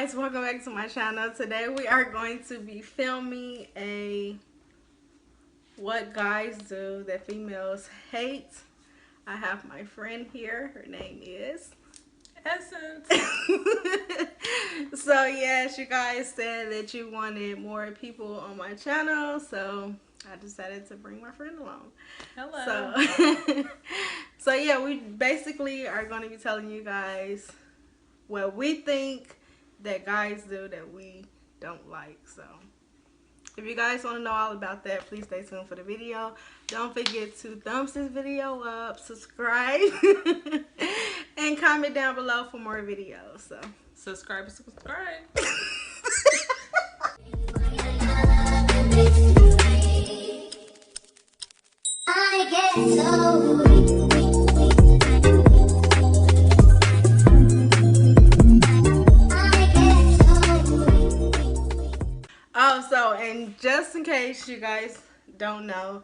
guys, welcome back to my channel. Today we are going to be filming a what guys do that females hate. I have my friend here. Her name is Essence. So yes, you guys said that you wanted more people on my channel, so I decided to bring my friend along. Hello. So yeah, we basically are going to be telling you guys what we think that guys do that we don't like. So if you guys want to know all about that, please stay tuned for the video. Don't forget to thumbs this video up, subscribe, and comment down below for more videos. So Subscribe. I get so and just in case you guys don't know,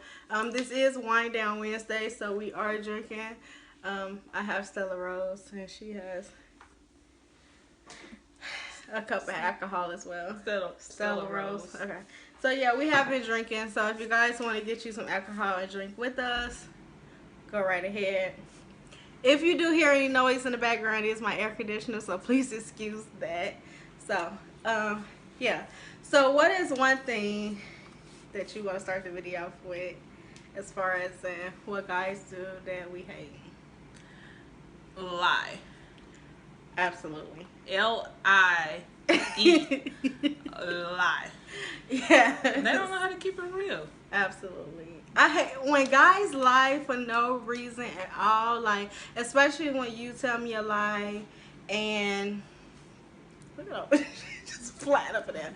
this is Wine Down Wednesday, so we are drinking. I have Stella Rose, and she has a cup of alcohol as well. Stella Rose. Okay. So yeah, we have been drinking. So if you guys want to get you some alcohol and drink with us, go right ahead. If you do hear any noise in the background, it's my air conditioner, so please excuse that. So yeah. So what is one thing that you want to start the video off with as far as what guys do that we hate? Lie. Absolutely. L-I-E. Lie. Yeah. They don't know how to keep it real. Absolutely. I hate when guys lie for no reason at all. Like, especially when you tell me a lie and look at just flat up there.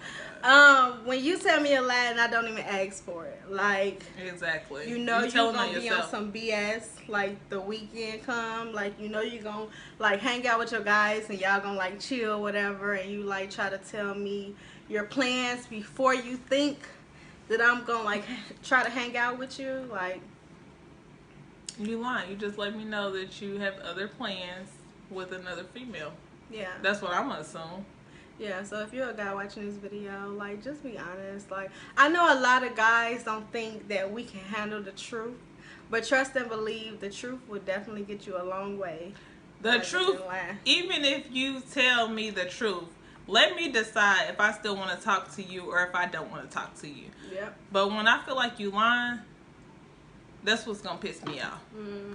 When you tell me a lie and I don't even ask for it, like Exactly. you know you're gonna be on some BS. Like the weekend come, like you know you're gonna like hang out with your guys and y'all gonna like chill whatever, and you like try to tell me your plans before you think that I'm gonna like try to hang out with you. Like You lying. You just let me know that you have other plans with another female. yeah, That's what I'm gonna assume. yeah. So if you're a guy watching this video, like just be honest. Like I know a lot of guys don't think that we can handle the truth, but trust and believe the truth will definitely get you a long way. The truth, even if you tell me the truth, let me decide if I still want to talk to you or if I don't want to talk to you. Yep. But when I feel like you lying, that's what's gonna piss me off.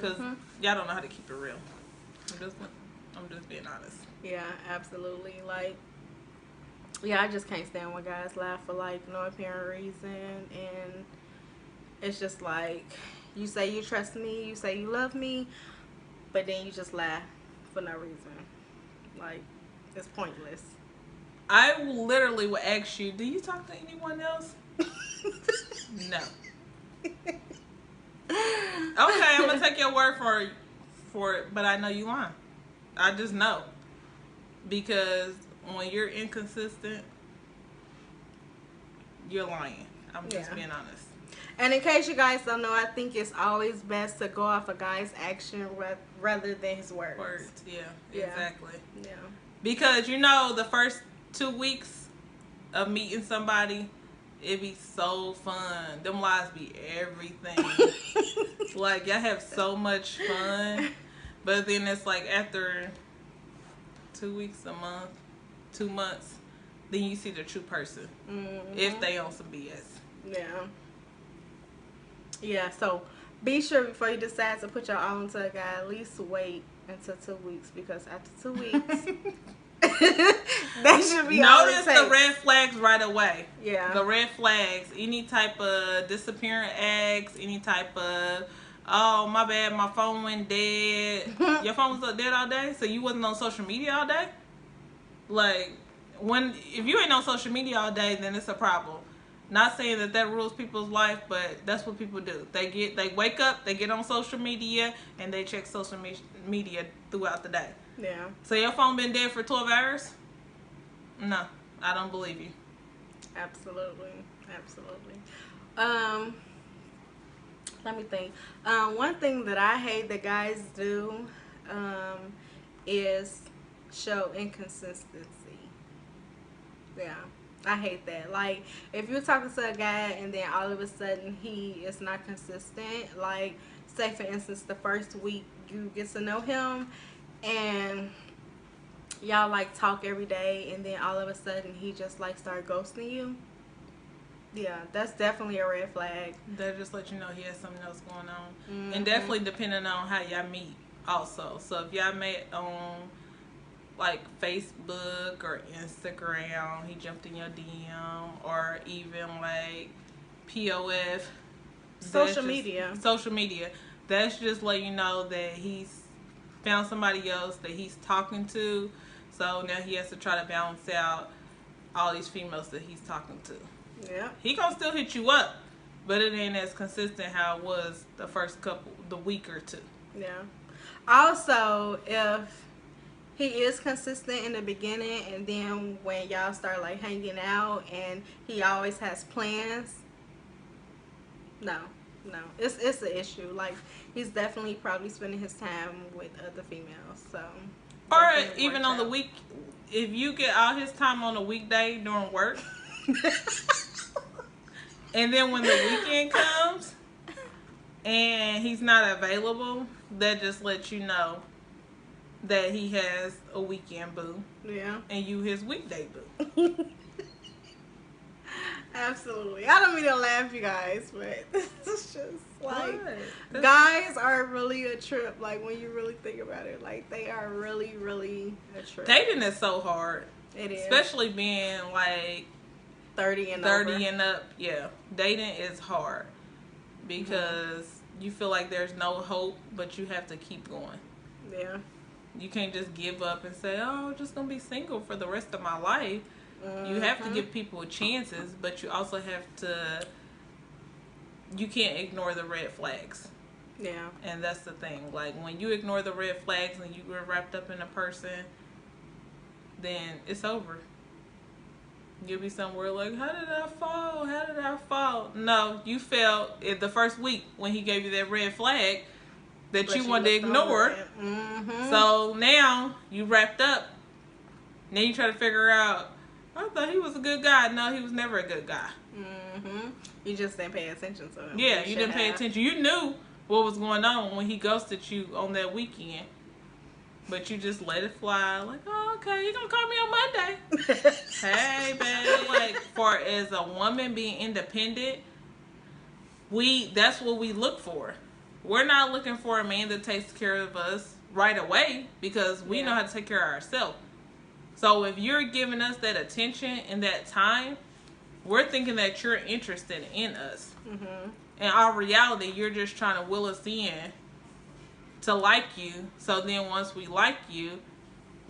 Cause y'all don't know how to keep it real. I'm just being honest. Yeah, absolutely. Like, yeah, I just can't stand when guys lie for like no apparent reason, and it's just like you say you trust me, you say you love me, but then you just lie for no reason. Like, it's pointless. I literally would ask you, do you talk to anyone else? No. Okay, I'm gonna take your word for it, but I know you lying. I just know. Because when you're inconsistent, you're lying. I'm just being honest. And in case you guys don't know, I think it's always best to go off a guy's action rather than his words. Words, yeah, exactly. Yeah. Because you know, the first 2 weeks of meeting somebody, it be so fun. Them lies be everything. Like, y'all have so much fun. But then it's like after 2 weeks, a month, 2 months, then you see the true person. If they on some BS. Yeah. Yeah, so be sure before you decide to put your own to a guy, at least wait until 2 weeks, because after 2 weeks that should be notice the red flags right away. Yeah. The red flags. Any type of disappearing eggs, any type of, oh my bad, my phone went dead. Your phone was dead all day, so you wasn't on social media all day? Like, if you ain't on social media all day, then it's a problem. Not saying that rules people's life, but that's what people do. They wake up, they get on social media, and they check social media throughout the day. Yeah. So your phone been dead for 12 hours? No, I don't believe you. Absolutely. Let me think. One thing that I hate that guys do is show inconsistency. Yeah. I hate that. Like, if you're talking to a guy and then all of a sudden he is not consistent, like, say for instance, the first week you get to know him and y'all like talk every day and then all of a sudden he just like start ghosting you. Yeah, that's definitely a red flag. That just let you know he has something else going on. Mm-hmm. And definitely depending on how y'all meet also. So if y'all met on like Facebook or Instagram, he jumped in your DM, or even like POF, Social media. That's just let you know that he's found somebody else that he's talking to. So now he has to try to balance out all these females that he's talking to. Yeah. He gonna still hit you up, but it ain't as consistent how it was the week or two. Yeah. Also, if he is consistent in the beginning and then when y'all start like hanging out and he always has plans, no. It's an issue. Like, he's definitely probably spending his time with other females. So, or even on the week, if you get all his time on a weekday during work, and then when the weekend comes and he's not available, that just lets you know that he has a weekend boo. Yeah. And you his weekday boo. Absolutely. I don't mean to laugh, you guys, but it's just like, guys are really a trip. Like, when you really think about it, like, they are really, really a trip. Dating is so hard. It is. Especially being like 30 and up. Yeah. Dating is hard because you feel like there's no hope, but you have to keep going. Yeah. You can't just give up and say, oh, I'm just going to be single for the rest of my life. You have to give people chances, but you also have to, you can't ignore the red flags. Yeah. And that's the thing. Like, when you ignore the red flags and you were wrapped up in a person, then it's over. You'll be somewhere like, how did I fall? No, you fell in the first week when he gave you that red flag that you wanted to ignore. So now you wrapped up. Now you try to figure out, I thought he was a good guy. No, he was never a good guy. You just didn't pay attention to him. Yeah, you didn't pay attention. You knew what was going on when he ghosted you on that weekend. But you just let it fly. Like, oh, okay, you gonna call me on Monday. Hey, babe. Like, for as a woman being independent, that's what we look for. We're not looking for a man that takes care of us right away because we know how to take care of ourselves. So if you're giving us that attention and that time, we're thinking that you're interested in us. In our reality, you're just trying to will us in to like you. So then once we like you,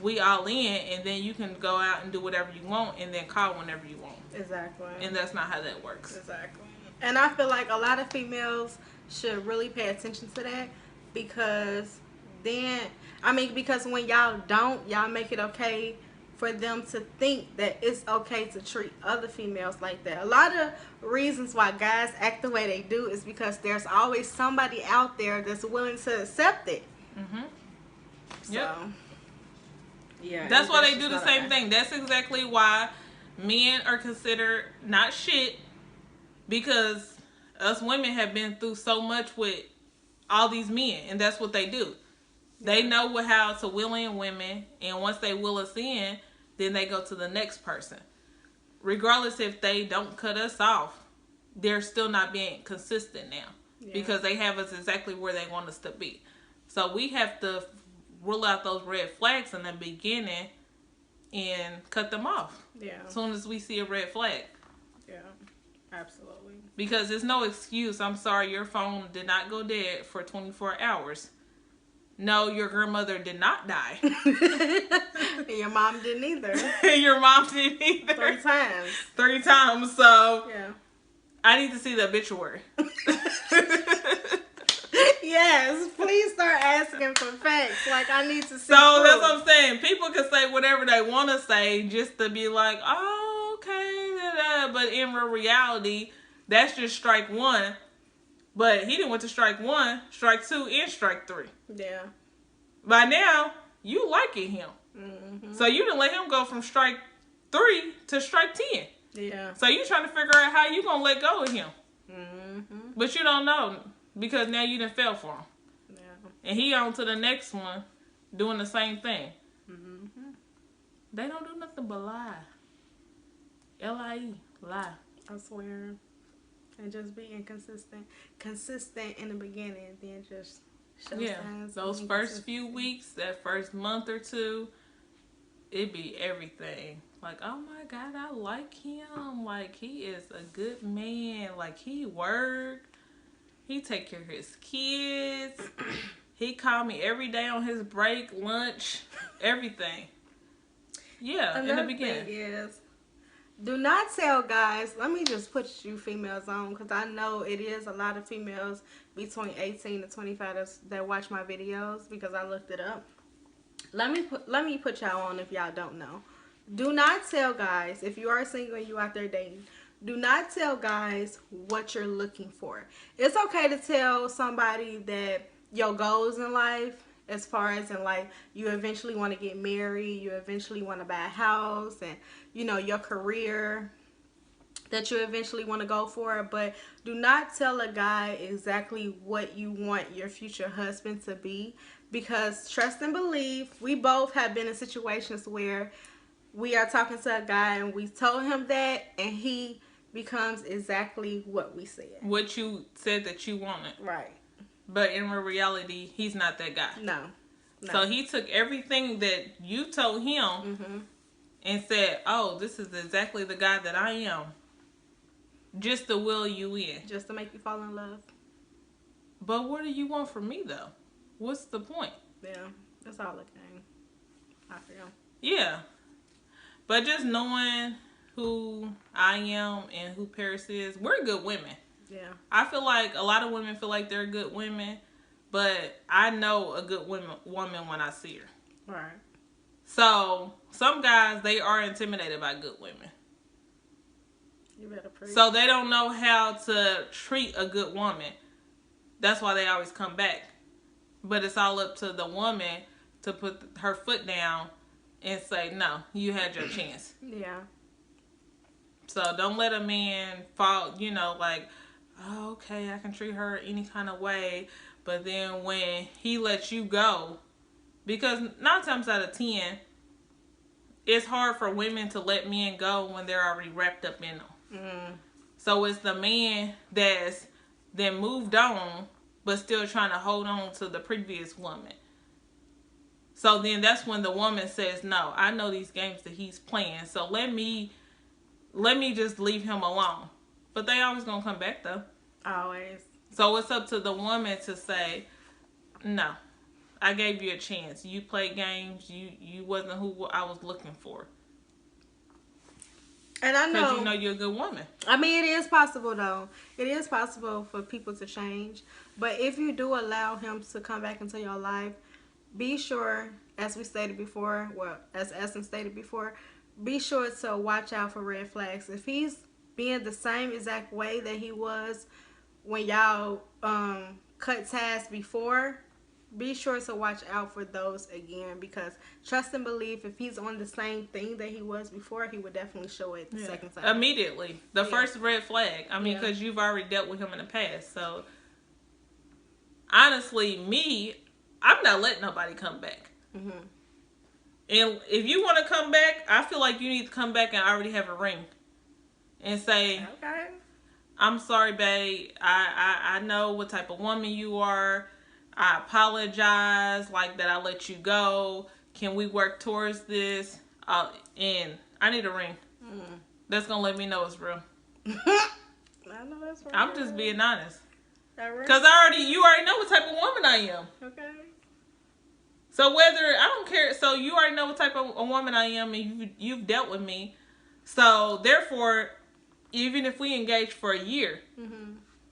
we all in, and then you can go out and do whatever you want and then call whenever you want. Exactly. And that's not how that works. Exactly. And I feel like a lot of females should really pay attention to that because because when y'all don't, y'all make it okay for them to think that it's okay to treat other females like that. A lot of reasons why guys act the way they do is because there's always somebody out there that's willing to accept it. Yep. So, yeah. That's why they do the same thing. That's exactly why men are considered not shit, because us women have been through so much with all these men, and that's what they do. They know how to will in women, and once they will us in, then they go to the next person. Regardless if they don't cut us off, they're still not being consistent now because they have us exactly where they want us to be. So we have to rule out those red flags in the beginning and cut them off. Yeah. As soon as we see a red flag. Yeah, absolutely. Because there's no excuse. I'm sorry, your phone did not go dead for 24 hours. No, your grandmother did not die. And your mom didn't either. Your mom didn't either. 3 times. 3 times. So, yeah. I need to see the obituary. Yes, please start asking for facts. Like, I need to see. So, that's what I'm saying. People can say whatever they want to say just to be like, oh, okay. But in reality, that's just strike 1. But he didn't went to strike 1, strike 2, and strike 3. Yeah. By now, you liking him. So you didn't let him go from strike 3 to strike 10. Yeah. So you trying to figure out how you gonna let go of him. Mm-hmm. But you don't know because now you done fell for him. Yeah. And he on to the next one doing the same thing. Mm-hmm. They don't do nothing but lie. L-I-E. Lie. I swear. And just be inconsistent. Consistent in the beginning, then just show signs. Those first few weeks, that first month or two, it be everything. Like, oh my God, I like him. Like, he is a good man. Like, he work. He take care of his kids. He call me every day on his break, lunch, everything. Yeah, in the beginning. Thing is, do not tell guys, let me just put you females on, because I know it is a lot of females between 18 to 25 that watch my videos, because I looked it up. Let me put y'all on if y'all don't know. Do not tell guys, if you are single and you out there dating, do not tell guys what you're looking for. It's okay to tell somebody that your goals in life, as far as in like you eventually want to get married, you eventually want to buy a house, and you know your career that you eventually want to go for, but do not tell a guy exactly what you want your future husband to be, because trust and believe, we both have been in situations where we are talking to a guy and we told him that and he becomes exactly what we said. What you said that you wanted. Right. But in reality, he's not that guy. No. So he took everything that you told him and said, oh, this is exactly the guy that I am. Just to will you in. Just to make you fall in love. But what do you want from me, though? What's the point? Yeah, that's all it came. I feel. Yeah. But just knowing who I am and who Paris is, we're good women. Yeah. I feel like a lot of women feel like they're good women, but I know a good woman when I see her. Right. So some guys, they are intimidated by good women. You better preach. So they don't know how to treat a good woman. That's why they always come back. But it's all up to the woman to put her foot down and say, no, you had your chance. Yeah. So don't let a man fall, you know, like, oh, okay, I can treat her any kind of way. But then when he lets you go, because 9 times out of 10, it's hard for women to let men go when they're already wrapped up in them. Mm. So it's the man that's then moved on, but still trying to hold on to the previous woman. So then that's when the woman says, no, I know these games that he's playing, so let me just leave him alone. But they always gonna come back though. Always. So it's up to the woman to say, no, I gave you a chance. You played games. You wasn't who I was looking for. And I know. Because you know you're a good woman. I mean, it is possible though. It is possible for people to change. But if you do allow him to come back into your life, be sure, as we stated before, well, as Essence stated before, be sure to watch out for red flags. If he's being the same exact way that he was when y'all cut ties before, be sure to watch out for those again, because trust and believe, if he's on the same thing that he was before, he would definitely show it the second time. Immediately. The first red flag. I mean, because you've already dealt with him in the past. So, honestly, I'm not letting nobody come back. Mm-hmm. And if you want to come back, I feel like you need to come back and already have a ring. And say, okay, I'm sorry, babe. I know what type of woman you are. I apologize, like that I let you go. Can we work towards this? And I need a ring. That's going to let me know it's real. I know that's right. I'm just being honest. Because you already know what type of woman I am. Okay. So I don't care. So you already know what type of a woman I am, and you've dealt with me. So therefore, even if we engage for a year,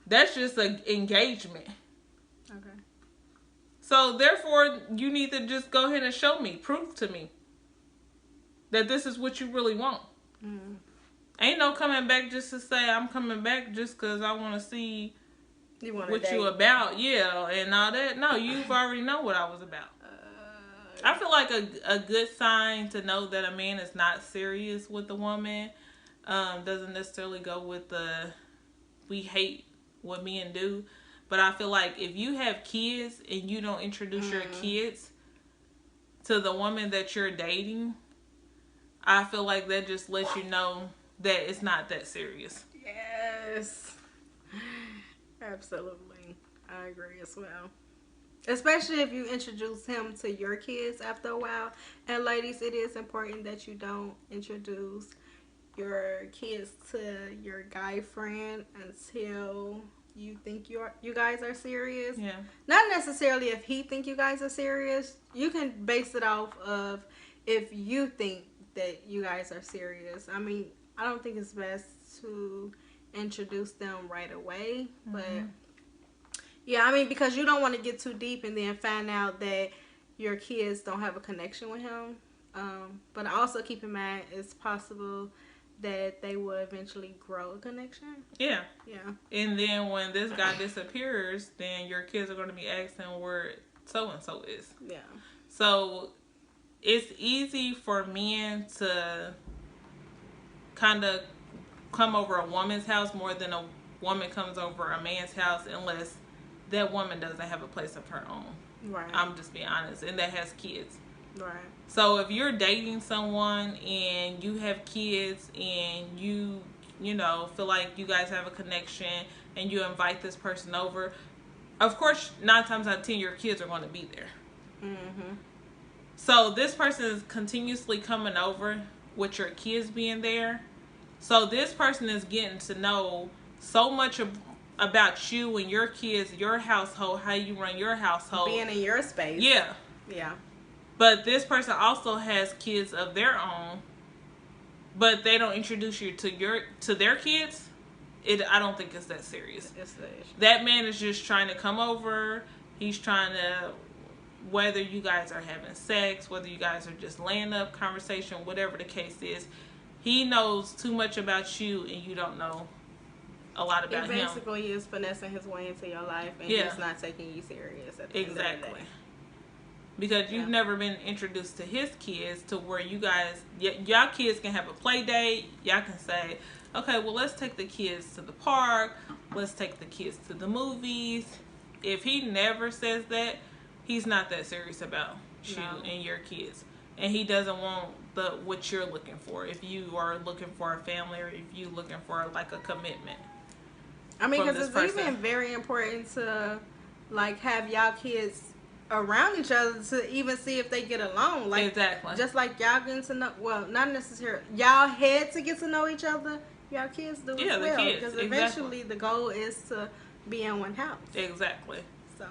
that's just an engagement. Okay. So therefore, you need to just go ahead and show me, prove to me that this is what you really want. Ain't no coming back just to say I'm coming back just because I want to see what you about, and all that. No, you've already know what I was about. I feel like a good sign to know that a man is not serious with a woman doesn't necessarily go with the we hate what men do. But I feel like if you have kids and you don't introduce your kids to the woman that you're dating, I feel like that just lets you know that it's not that serious. Yes. Absolutely. I agree as well. Especially if you introduce him to your kids after a while. And ladies, it is important that you don't introduce your kids to your guy friend until you think you guys are serious. Yeah. Not necessarily if he think you guys are serious. You can base it off of if you think that you guys are serious. I mean, I don't think it's best to introduce them right away, but yeah, I mean, because you don't want to get too deep and then find out that your kids don't have a connection with him. But also keep in mind it's possible that they will eventually grow a connection. Yeah. Yeah. And then when this guy disappears, then your kids are going to be asking where so-and-so is. Yeah. So it's easy for men to kind of come over a woman's house more than a woman comes over a man's house unless that woman doesn't have a place of her own. Right. I'm just being honest. And that has kids. Right. So if you're dating someone and you have kids and you know, feel like you guys have a connection and you invite this person over, of course, 9 times out of 10, your kids are going to be there. Mm-hmm. So this person is continuously coming over with your kids being there. So this person is getting to know so much about you and your kids, your household, how you run your household. Being in your space. Yeah. Yeah. But this person also has kids of their own, but they don't introduce you to their kids. I don't think it's that serious. It's the issue. That man is just trying to come over. He's trying to, whether you guys are having sex, whether you guys are just laying up, conversation, whatever the case is, he knows too much about you and you don't know a lot about him. Basically, he is finessing his way into your life and he's not taking you serious at the end of the day. Because you've never been introduced to his kids to where you guys, y'all kids can have a play date. Y'all can say, okay, well, let's take the kids to the park. Let's take the kids to the movies. If he never says that, he's not that serious about you and your kids. And he doesn't want what you're looking for. If you are looking for a family or if you're looking for like a commitment. I mean, because it's even very important to like have y'all kids around each other to even see if they get along. Like, exactly. Just like y'all getting to know, well, not necessarily, y'all had to get to know each other, y'all kids do as well. Because eventually the goal is to be in one house. Exactly. So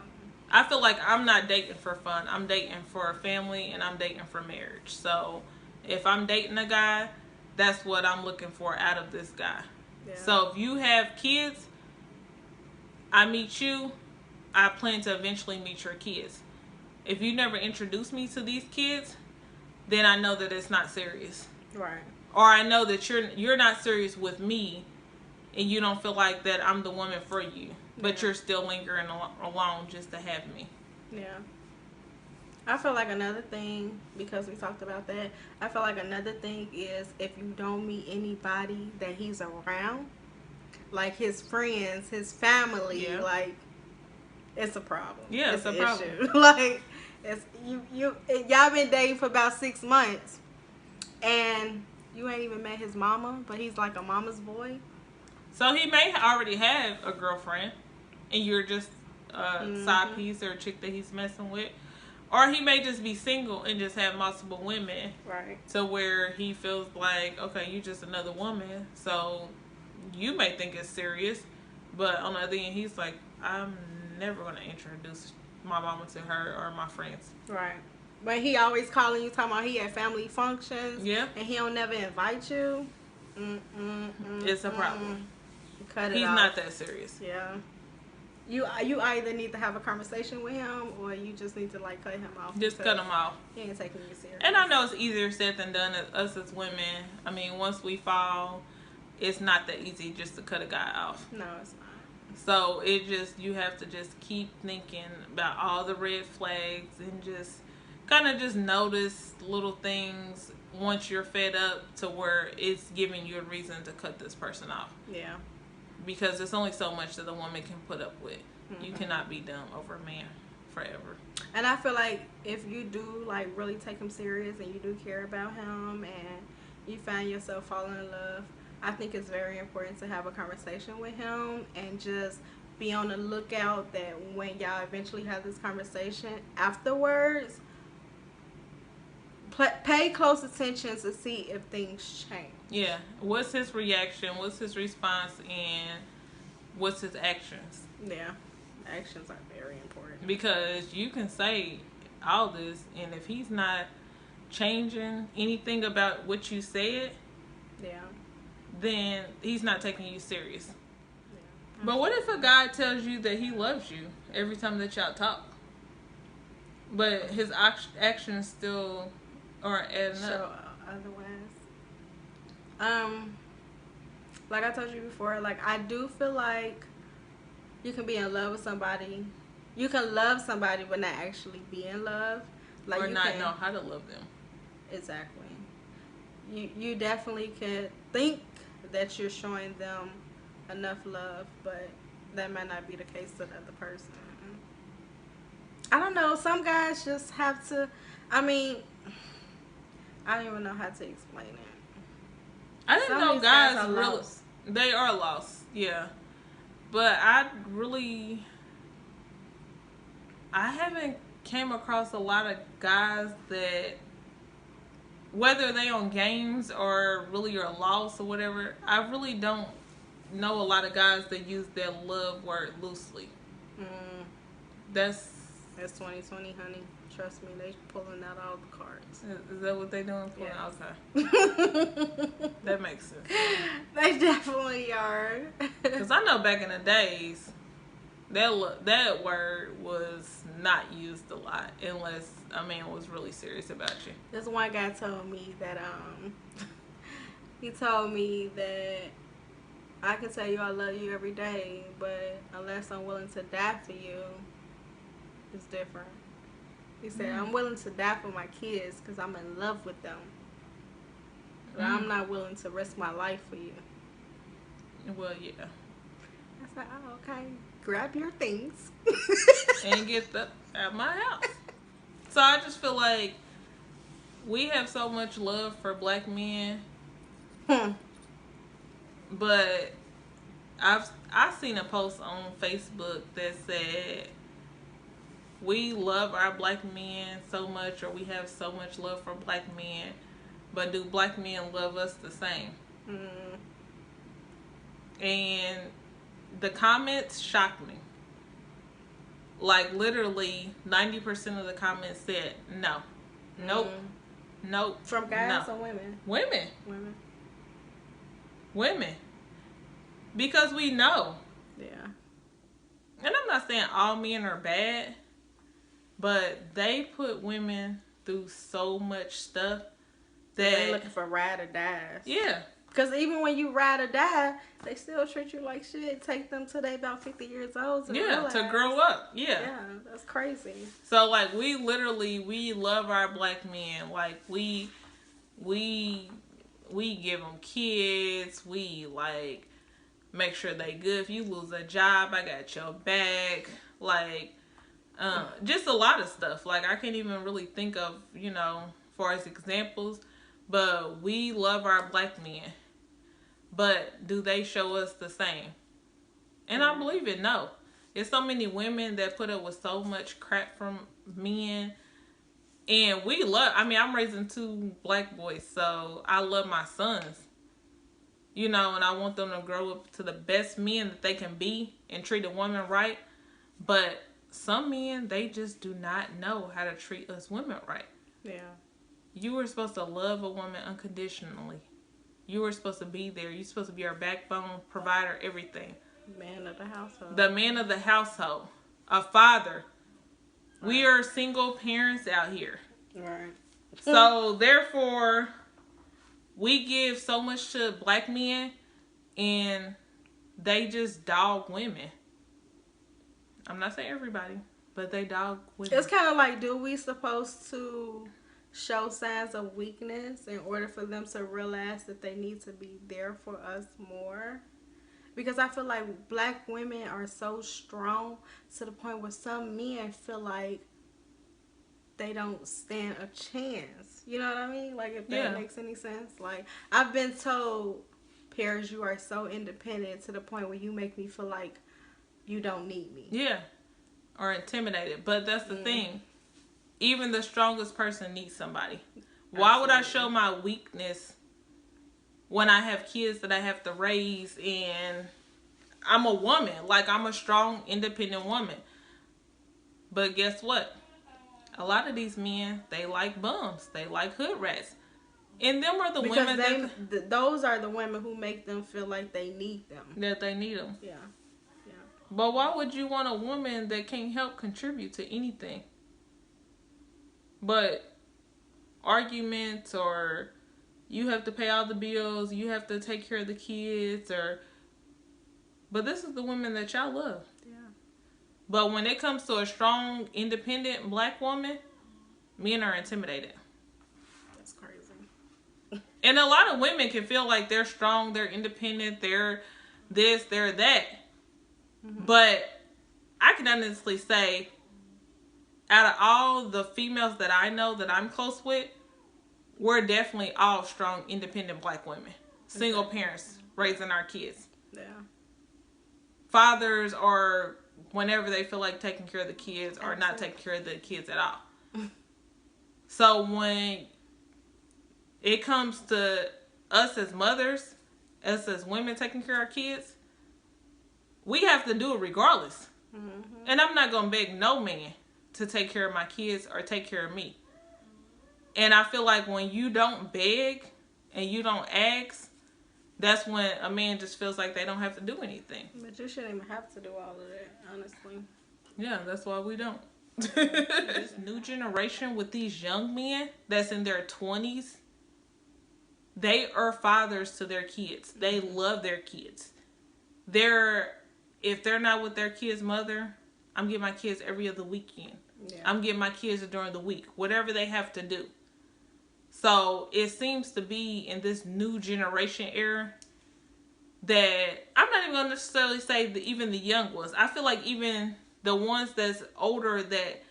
I feel like I'm not dating for fun. I'm dating for a family and I'm dating for marriage. So if I'm dating a guy, that's what I'm looking for out of this guy. Yeah. So if you have kids, I meet you, I plan to eventually meet your kids. If you never introduce me to these kids, then I know that it's not serious. Right. Or I know that you're not serious with me and you don't feel like that I'm the woman for you. But you're still lingering along just to have me. Yeah. I feel like another thing, because we talked about that, I feel like another thing is if you don't meet anybody that he's around, like his friends, his family, like, it's a problem. Yeah, it's a problem. Like, it's y'all been dating for about 6 months, and you ain't even met his mama, but he's like a mama's boy. So he may already have a girlfriend, and you're just a side piece or a chick that he's messing with. Or he may just be single and just have multiple women. Right. To where he feels like, okay, you're just another woman. So you may think it's serious. But on the other hand, he's like, I'm never going to introduce my mama to her or my friends. Right. But he always calling you, talking about he at family functions. Yeah. And he don't never invite you. It's a problem. Cut it He's off. not that serious. Yeah. You either need to have a conversation with him or you just need to like cut him off. Just cut him off. He ain't taking you serious. And I know it's easier said than done. Us as women, I mean, once we fall, it's not that easy just to cut a guy off. No, it's not. So you have to just keep thinking about all the red flags and just kind of just notice little things once you're fed up to where it's giving you a reason to cut this person off. Yeah. Because there's only so much that a woman can put up with. You cannot be dumb over a man forever. And I feel like if you do like really take him serious and you do care about him and you find yourself falling in love, I think it's very important to have a conversation with him and just be on the lookout that when y'all eventually have this conversation afterwards, pay close attention to see if things change. Yeah. What's his reaction? What's his response? And what's his actions? Yeah. Actions are very important. Because you can say all this, and if he's not changing anything about what you said, yeah, then he's not taking you serious. Yeah. But what if a guy tells you that he loves you every time that y'all talk, but his actions still aren't adding up? Otherwise, like I told you before, like I do feel like you can be in love with somebody. You can love somebody but not actually be in love. Like or you not know how to love them. Exactly. You definitely can think that you're showing them enough love, but that might not be the case to the other person. I don't know. Some guys just have to. I mean, I don't even know how to explain it. I didn't know guys are really. They are lost. Yeah. But I haven't came across a lot of guys that, whether they on games or really are lost or whatever, I really don't know a lot of guys that use their love word loosely. That's 2020, honey. Trust me, they pulling out all the cards. Is that what they doing? Yeah. Okay. That makes sense. They definitely are. Because I know back in the days, that word was not used a lot unless a man was really serious about you. This one guy told me that he told me that I can tell you I love you every day, but unless I'm willing to die for you, it's different. He said, I'm willing to die for my kids because I'm in love with them. But I'm not willing to risk my life for you. Well, yeah. I said, oh, okay. Grab your things. And get the out of my house. So I just feel like we have so much love for black men. But I've seen a post on Facebook that said, we love our black men so much, or we have so much love for black men, but do black men love us the same? And the comments shocked me. Like literally 90% of the comments said no. Nope. Nope. From guys or women? Women. Because we know. Yeah. And I'm not saying all men are bad, but they put women through so much stuff that they're looking for ride or dies. Yeah. Because even when you ride or die, they still treat you like shit. Take them till they about 50 years old. To grow up. Yeah. Yeah, that's crazy. So, like, we love our black men. Like, we give them kids. We, like, make sure they good. If you lose a job, I got your back. Like, just a lot of stuff. Like, I can't even really think of, far as examples. But we love our black men. But do they show us the same? And I believe it, no. There's so many women that put up with so much crap from men. And I'm raising 2 black boys, so I love my sons. And I want them to grow up to the best men that they can be and treat a woman right. But some men, they just do not know how to treat us women right. Yeah. You were supposed to love a woman unconditionally. You were supposed to be there. You're supposed to be our backbone, provider, everything. Man of the household. The man of the household. A father. Right. We are single parents out here. Right. So, therefore, we give so much to black men, and they just dog women. I'm not saying everybody, But they dog women. It's kind of like, do we supposed to show signs of weakness in order for them to realize that they need to be there for us more? Because I feel like black women are so strong to the point where some men feel like they don't stand a chance. You know what I mean? Like, if that makes any sense. Like, I've been told, Paris, you are so independent to the point where you make me feel like you don't need me. Yeah. Or intimidated. But that's the thing. Even the strongest person needs somebody. Why would I show my weakness when I have kids that I have to raise and I'm a woman? Like, I'm a strong, independent woman. But guess what? A lot of these men, they like bums. They like hood rats. And them are the women those are the women who make them feel like they need them. That they need them. Yeah. But why would you want a woman that can't help contribute to anything? But arguments, or you have to pay all the bills, you have to take care of the kids, but this is the woman that y'all love. Yeah. But when it comes to a strong, independent black woman, men are intimidated. That's crazy. And a lot of women can feel like they're strong, they're independent, they're this, they're that. But I can honestly say, out of all the females that I know that I'm close with, we're definitely all strong, independent black women. Single parents raising our kids. Yeah. Fathers are, whenever they feel like taking care of the kids, or not taking care of the kids at all. So when it comes to us as mothers, us as women taking care of our kids, we have to do it regardless. And I'm not going to beg no man to take care of my kids or take care of me. And I feel like when you don't beg and you don't ask, that's when a man just feels like they don't have to do anything. But you shouldn't even have to do all of that, honestly. Yeah, that's why we don't. This new generation with these young men that's in their 20s, they are fathers to their kids. They love their kids. If they're not with their kid's mother, I'm getting my kids every other weekend. Yeah. I'm getting my kids during the week. Whatever they have to do. So it seems to be in this new generation era that I'm not even going to necessarily say that even the young ones. I feel like even the ones that's older that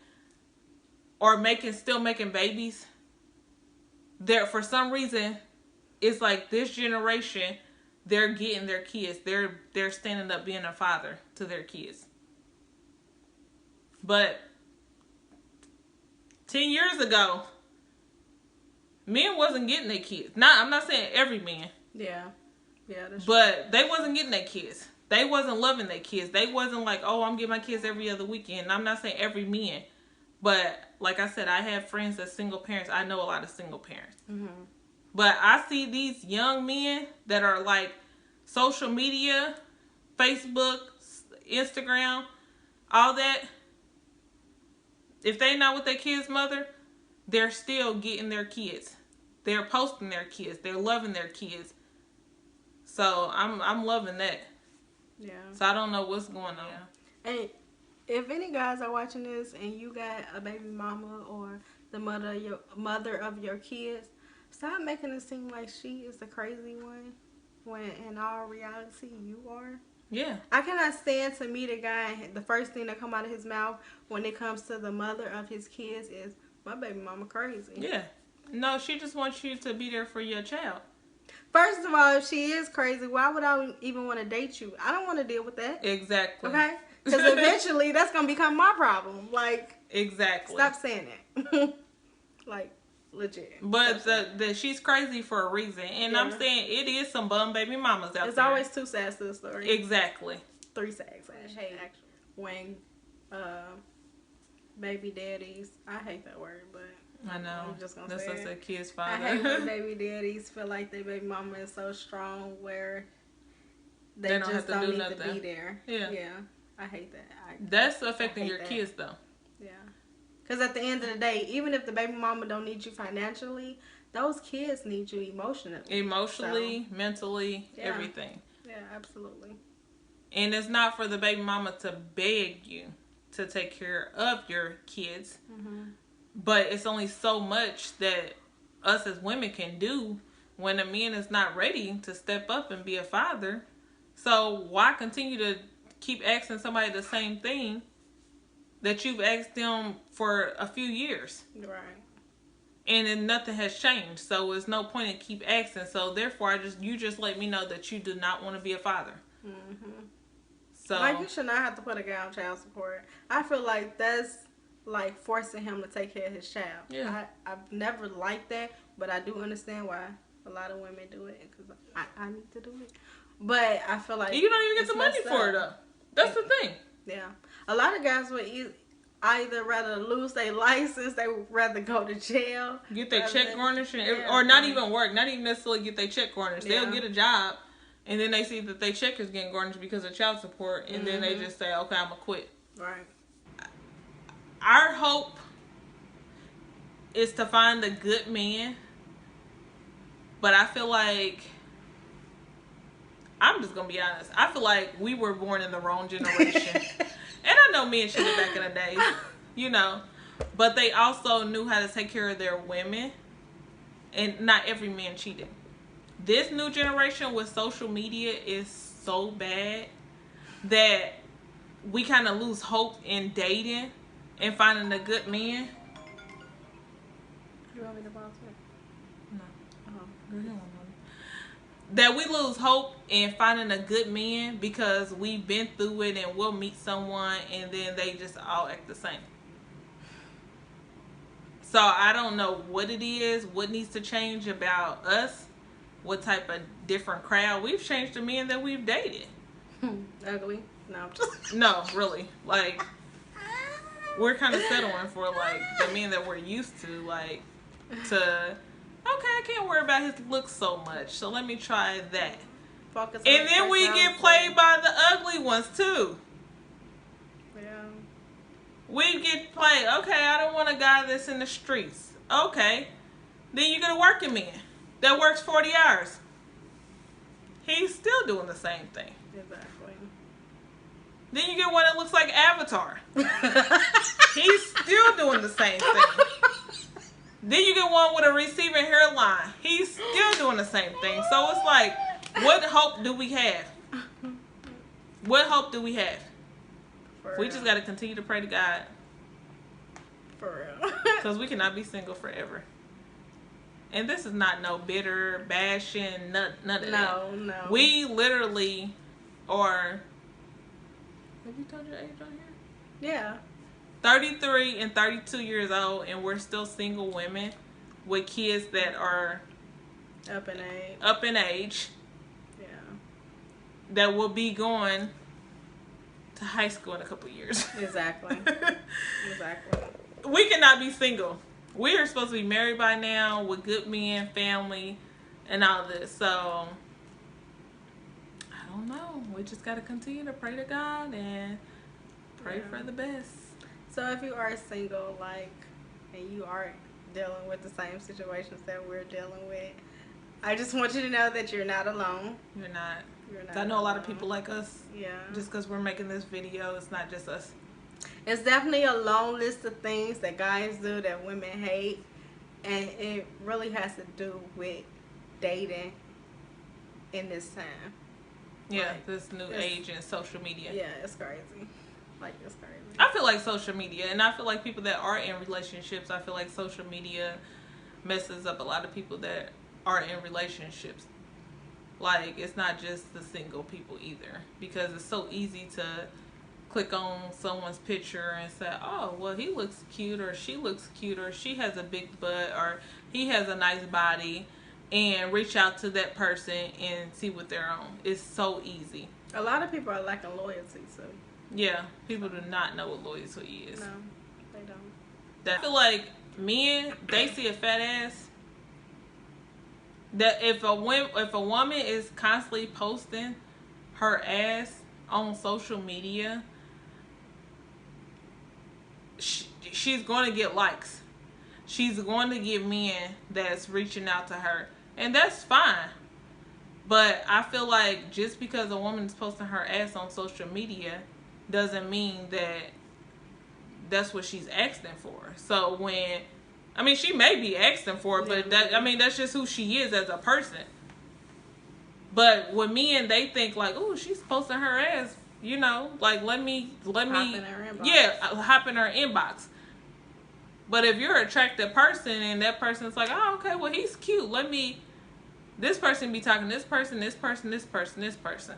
are still making babies, they're, for some reason, it's like this generation, they're getting their kids. They're standing up being a father to their kids. But 10 years ago, men wasn't getting their kids. I'm not saying every man. Yeah. Yeah, that's but true. They wasn't getting their kids. They wasn't loving their kids. They wasn't like, oh, I'm getting my kids every other weekend. I'm not saying every man. But like I said, I have friends that's single parents. I know a lot of single parents. But I see these young men that are like social media, Facebook, Instagram, all that. If they not with their kid's mother, they're still getting their kids. They're posting their kids. They're loving their kids. So I'm loving that. Yeah. So I don't know what's going on. And if any guys are watching this and you got a baby mama or the mother of your kids, stop making it seem like she is the crazy one when in all reality you are. Yeah. I cannot stand to meet a guy, the first thing that come out of his mouth when it comes to the mother of his kids is, my baby mama crazy. Yeah. No, she just wants you to be there for your child. First of all, if she is crazy, why would I even want to date you? I don't want to deal with that. Exactly. Okay? Because eventually that's going to become my problem. Like, exactly. Stop saying that. Like, legit. But she's crazy for a reason. And I'm saying it is some bum baby mamas out there. There's always two sides to the story. Exactly. 3 sides. I hate when baby daddies, I hate that word, but I know. I'm just going to say it. That's a kid's father. I hate when baby daddies feel like their baby mama is so strong where they don't just have to don't do need nothing. to be there. Yeah. Yeah. I hate that. That's affecting your kids, though. Yeah. Because at the end of the day, even if the baby mama don't need you financially, those kids need you emotionally. Emotionally, mentally, everything. Yeah, absolutely. And it's not for the baby mama to beg you to take care of your kids. Mm-hmm. But it's only so much that us as women can do when a man is not ready to step up and be a father. So why continue to keep asking somebody the same thing that you've asked them for a few years? Right. And then nothing has changed. So there's no point in keep asking. So therefore, you just let me know that you do not want to be a father. Mm-hmm. So like, you should not have to put a guy on child support. I feel like that's like forcing him to take care of his child. Yeah. I've never liked that, but I do understand why a lot of women do it, because I need to do it. But I feel like you don't even get the money for it, though. That's the thing. Yeah. A lot of guys would either rather lose their license, they would rather go to jail. Get their check garnished, or not even work, not even necessarily get their check garnished. Yeah. They'll get a job, and then they see that their check is getting garnished because of child support, and then they just say, okay, I'm going to quit. Right. Our hope is to find a good man, but I feel like, I'm just going to be honest, I feel like we were born in the wrong generation. And I know men cheated back in the day, you know, but they also knew how to take care of their women, and not every man cheated. This new generation with social media is so bad that we kind of lose hope in dating and finding a good man. You want me to pause it? No. Oh. That we lose hope in finding a good man because we've been through it, and we'll meet someone and then they just all act the same. So I don't know what it is, what needs to change about us, what type of different crowd. We've changed the men that we've dated. Ugly? No. No, really. Like, we're kind of settling for like the men that we're used to, like, to, okay, I can't worry about his looks so much, so let me try that. Focus and then we get played by the ugly ones too. Yeah. We get played. Okay, I don't want a guy that's in the streets. Okay, then you get a working man that works 40 hours. He's still doing the same thing. Exactly. Then you get one that looks like Avatar. He's still doing the same thing. Then you get one with a receding hairline. He's still doing the same thing. So it's like, what hope do we have? What hope do we have? We just got to continue to pray to God. For real. Because we cannot be single forever. And this is not no bitter, bashing, none of that. No. We literally are... Have you told your age on here? Yeah. 33 and 32 years old, and we're still single women with kids that are up in age. Yeah. Yeah. That will be going to high school in a couple of years. Exactly. Exactly. We cannot be single. We are supposed to be married by now with good men, family, and all this. So I don't know. We just got to continue to pray to God and pray for the best. So if you are single, like, and you are dealing with the same situations that we're dealing with, I just want you to know that you're not alone. You're not. You're not. I know a lot of people like us. Yeah. Just because we're making this video, it's not just us. It's definitely a long list of things that guys do that women hate, and it really has to do with dating in this time. Yeah, like, this new age in social media. Yeah, it's crazy. Like, it's crazy. I feel like social media, and I feel like people that are in relationships, I feel like social media messes up a lot of people that are in relationships. Like, it's not just the single people either, because it's so easy to click on someone's picture and say, oh, well, he looks cute, or she looks cute, or she has a big butt, or he has a nice body, and reach out to that person and see what they're on. It's so easy. A lot of people are lacking loyalty, so. Yeah, people do not know what loyalty is. No, they don't. I feel like men, they see a fat ass. That if a woman is constantly posting her ass on social media, she's going to get likes. She's going to get men that's reaching out to her, and that's fine. But I feel like just because a woman is posting her ass on social media doesn't mean that that's what she's asking for. So when, I mean, she may be asking for it, but that, I mean, that's just who she is as a person. But with men, they think like, oh, she's posting her ass, you know, like let me, yeah, hop in her inbox. But if you're an attractive person and that person's like, oh, okay, well, he's cute. Let me, this person be talking to this person, this person, this person, this person.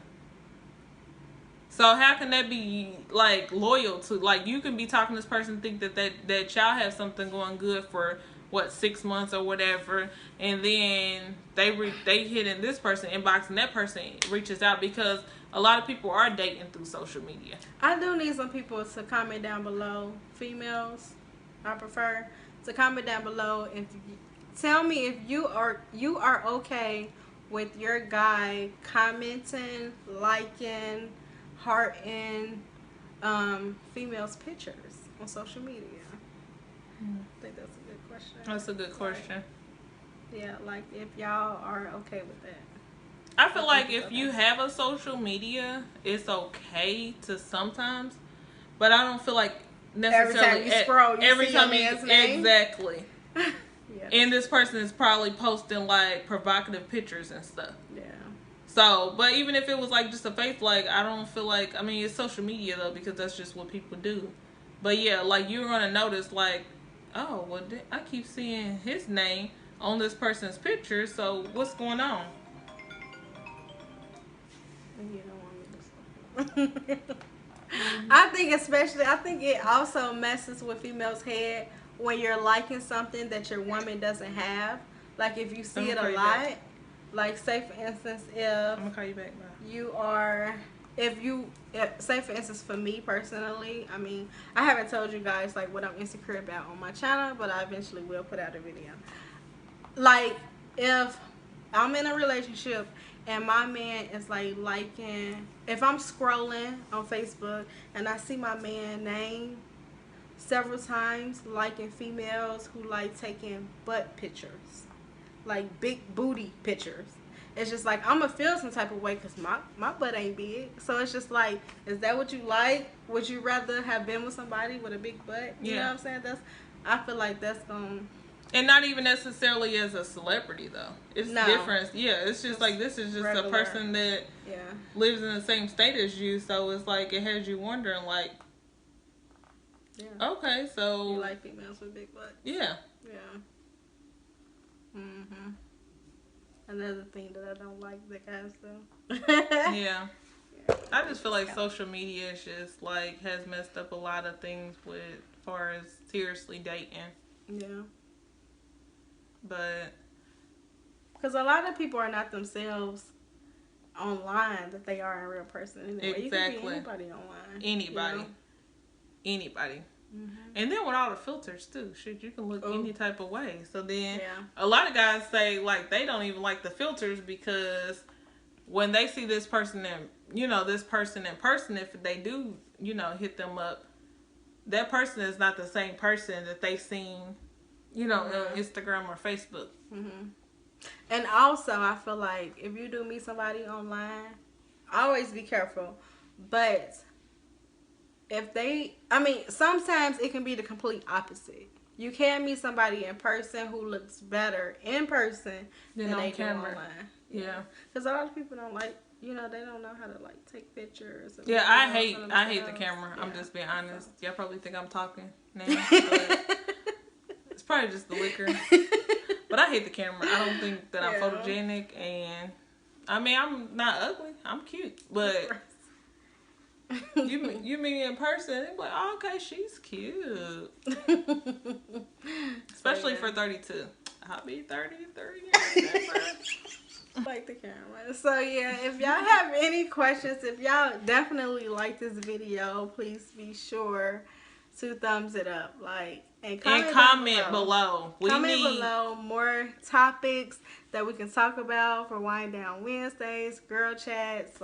So how can that be like loyal to, like you can be talking to this person, think that y'all have something going good for what 6 months or whatever, and then they hit in this person inbox and that person reaches out, because a lot of people are dating through social media. I do need some people to comment down below. Females, I prefer to comment down below and tell me if you are okay with your guy commenting, liking, hearting females' pictures on social media. I think that's a good question. That's a good question. Yeah, like if y'all are okay with that. I feel like if you have a social media, it's okay to sometimes, but I don't feel like necessarily every time you scroll, every see time your man's name. Exactly. Yeah. And this person is probably posting like provocative pictures and stuff. Yeah. So, but even if it was like just a face, like I don't feel like, I mean, it's social media though, because that's just what people do. But yeah, like you're gonna notice like, oh, well, I keep seeing his name on this person's picture, so what's going on? You don't want me to I think I think it also messes with females' head when you're liking something that your woman doesn't have. Like if you see it a lot, like say for instance, if I'm gonna call you back, bye. You are, if say for instance for me personally, I mean, I haven't told you guys like what I'm insecure about on my channel, but I eventually will put out a video. Like if I'm in a relationship and my man is like liking, if I'm scrolling on Facebook and I see my man name several times liking females who like taking butt pictures, like big booty pictures, it's just like I'm gonna feel some type of way because my butt ain't big. So it's just like, is that what you like? Would you rather have been with somebody with a big butt? You know what I'm saying? I feel like that's and not even necessarily as a celebrity though. It's different. Yeah, it's just like this is just regular. A person that lives in the same state as you, so it's like it has you wondering like, okay, so you like females with big butts? Yeah. Another thing that I don't like that guys do. Yeah. I just feel like social media is just like has messed up a lot of things with as far as seriously dating. Yeah. But because a lot of people are not themselves online that they are in real person. Anyway. Exactly. You can be anybody online. Anybody. You know? Anybody. And then with all the filters too, shit, you can look any type of way. So then a lot of guys say like they don't even like the filters because when they see this person and this person in person, if they do hit them up, that person is not the same person that they seen on Instagram or Facebook. And also I feel like if you do meet somebody online, always be careful, but if sometimes it can be the complete opposite. You can meet somebody in person who looks better in person than they do online. Yeah. Because a lot of people don't like, they don't know how to like take pictures. Yeah, I hate the camera. Yeah. I'm just being honest. Y'all probably think I'm talking now. But it's probably just the liquor. But I hate the camera. I don't think that I'm photogenic, and I mean I'm not ugly. I'm cute, but. You meet me in person, it's like, oh, okay, she's cute. Especially for 32. I'll be 33 years. Like the camera. So yeah, if y'all have any questions, if y'all definitely like this video, please be sure to thumbs it up. And comment below. Comment below more topics that we can talk about for Wind Down Wednesdays, girl chats,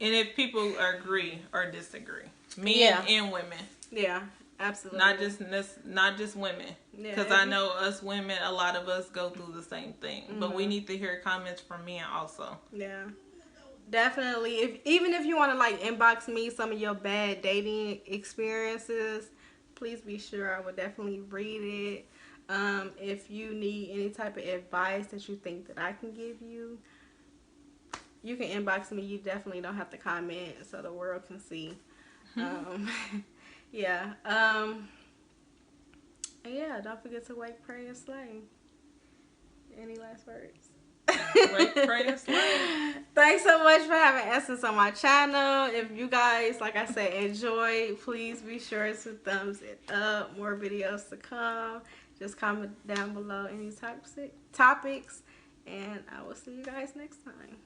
and if people agree or disagree, men and women. Yeah, absolutely. Not just women. Because I know us women, a lot of us go through the same thing. But we need to hear comments from men also. Yeah, definitely. Even if you want to inbox me some of your bad dating experiences, please be sure. I will definitely read it. If you need any type of advice that you think that I can give you, you can inbox me. You definitely don't have to comment so the world can see. Yeah. And yeah, don't forget to wake, pray, and slay. Any last words? Wake, pray, and slay. Thanks so much for having Essence on my channel. If you guys, like I said, enjoy, please be sure to thumbs it up. More videos to come. Just comment down below any topics, and I will see you guys next time.